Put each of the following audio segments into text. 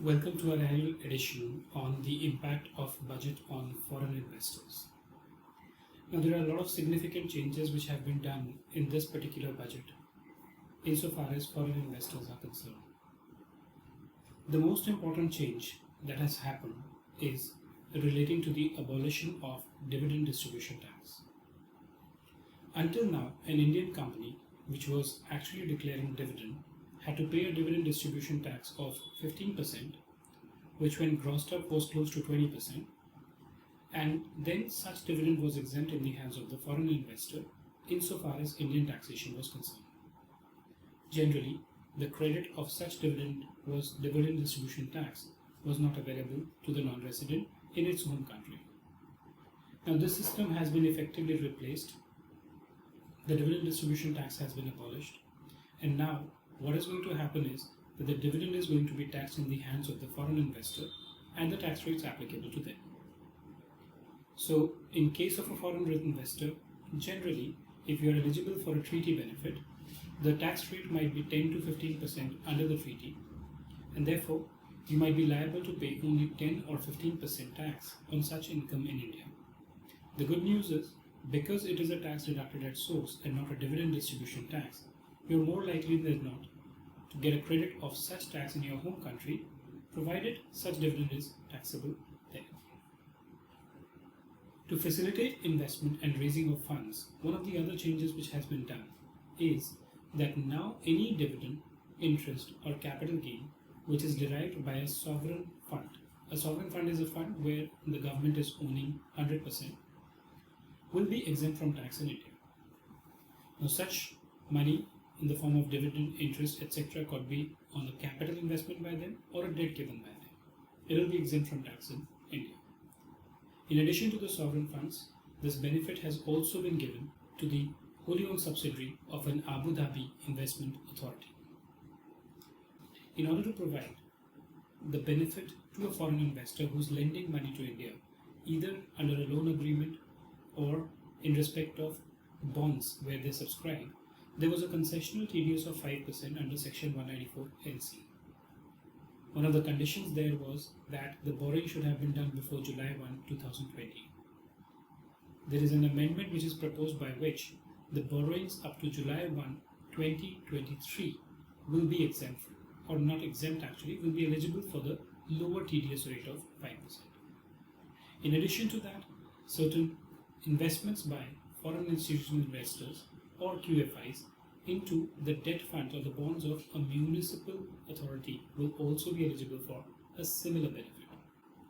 Welcome to our annual edition on the impact of budget on foreign investors. Now, there are a lot of significant changes which have been done in this particular budget insofar as foreign investors are concerned. The most important change that has happened is relating to the abolition of dividend distribution tax. Until now, an Indian company which was actually declaring dividend had to pay a dividend distribution tax of 15%, which when grossed up was close to 20%, and then such dividend was exempt in the hands of the foreign investor insofar as Indian taxation was concerned. Generally, the credit of such dividend distribution tax was not available to the non-resident in its home country. Now, this system has been effectively replaced. The dividend distribution tax has been abolished, and now what is going to happen is that the dividend is going to be taxed in the hands of the foreign investor and the tax rates applicable to them. So, in case of a foreign investor, generally, if you are eligible for a treaty benefit, the tax rate might be 10 to 15% under the treaty, and therefore you might be liable to pay only 10 or 15% tax on such income in India. The good news is, because it is a tax deducted at source and not a dividend distribution tax, you are more likely than not to get a credit of such tax in your home country, provided such dividend is taxable there. To facilitate investment and raising of funds, one of the other changes which has been done is that now any dividend, interest or capital gain which is derived by a sovereign fund. A sovereign fund is a fund where the government is owning 100%, will be exempt from tax in India. Now, such money in the form of dividend, interest, etc. could be on a capital investment by them or a debt given by them. It will be exempt from tax in India. In addition to the sovereign funds, this benefit has also been given to the wholly owned subsidiary of an Abu Dhabi investment authority. In order to provide the benefit to a foreign investor who is lending money to India, either under a loan agreement or in respect of bonds where they subscribe, there was a concessional TDS of 5% under Section 194 NC. One of the conditions there was that the borrowing should have been done before July 1, 2020. There is an amendment which is proposed by which the borrowings up to July 1, 2023 will be exempt, or not exempt actually, will be eligible for the lower TDS rate of 5%. In addition to that, certain investments by foreign institutional investors or QFIs into the debt funds or the bonds of a municipal authority will also be eligible for a similar benefit.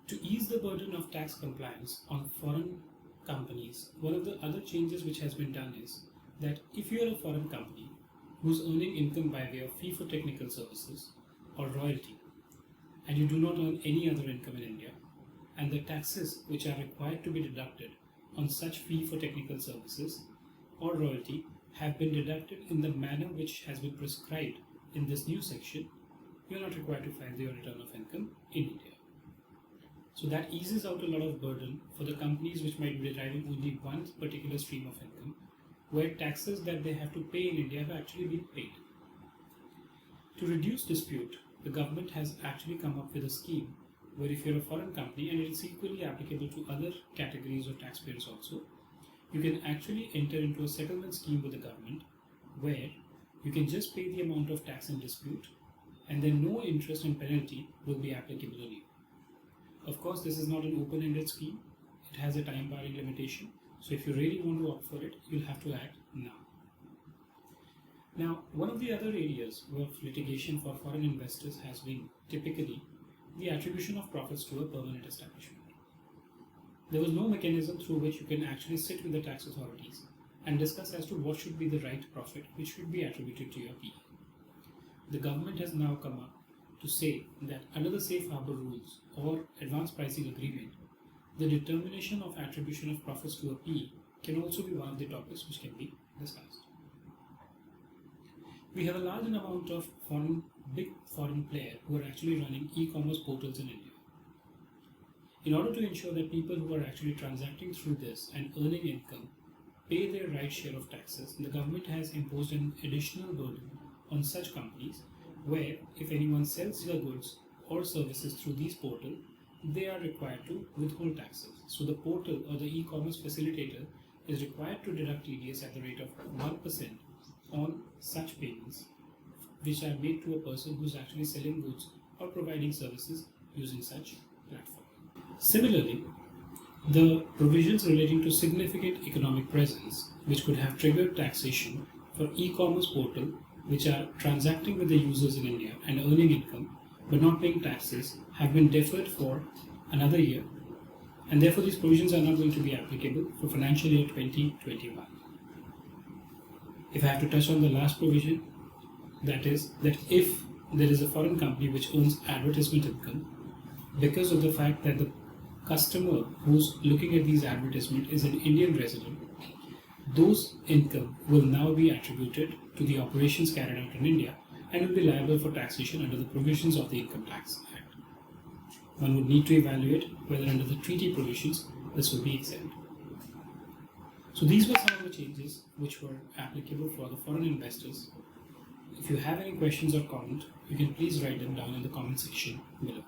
To ease the burden of tax compliance on foreign companies, one of the other changes which has been done is that if you are a foreign company who is earning income by way of fee for technical services or royalty, and you do not earn any other income in India, and the taxes which are required to be deducted on such fee for technical services or royalty have been deducted in the manner which has been prescribed in this new section, you are not required to file your return of income in India. So that eases out a lot of burden for the companies which might be deriving only one particular stream of income, where taxes that they have to pay in India have actually been paid. To reduce dispute, the government has actually come up with a scheme where if you're a foreign company, and it's equally applicable to other categories of taxpayers also, you can actually enter into a settlement scheme with the government where you can just pay the amount of tax in dispute and then no interest and penalty will be applicable on you. Of course, this is not an open-ended scheme. It has a time barring limitation. So if you really want to opt for it, you'll have to act now. Now, one of the other areas where litigation for foreign investors has been typically the attribution of profits to a permanent establishment. There was no mechanism through which you can actually sit with the tax authorities and discuss as to what should be the right profit which should be attributed to your PE. The government has now come up to say that under the Safe Harbour Rules or Advanced Pricing Agreement, the determination of attribution of profits to a PE can also be one of the topics which can be discussed. We have a large amount of big foreign players who are actually running e-commerce portals in India. In order to ensure that people who are actually transacting through this and earning income pay their right share of taxes, the government has imposed an additional burden on such companies where if anyone sells their goods or services through these portals, they are required to withhold taxes. So the portal or the e-commerce facilitator is required to deduct TDS at the rate of 1% on such payments which are made to a person who is actually selling goods or providing services using such platform. Similarly, the provisions relating to significant economic presence, which could have triggered taxation for e-commerce portal which are transacting with the users in India and earning income but not paying taxes, have been deferred for another year, and therefore these provisions are not going to be applicable for financial year 2021. If I have to touch on the last provision, that is that if there is a foreign company which owns advertisement income, because of the fact that the customer who's looking at these advertisements is an Indian resident, those income will now be attributed to the operations carried out in India and will be liable for taxation under the provisions of the Income Tax Act. One would need to evaluate whether under the treaty provisions this will be exempt. So these were some of the changes which were applicable for the foreign investors. If you have any questions or comments, you can please write them down in the comment section below.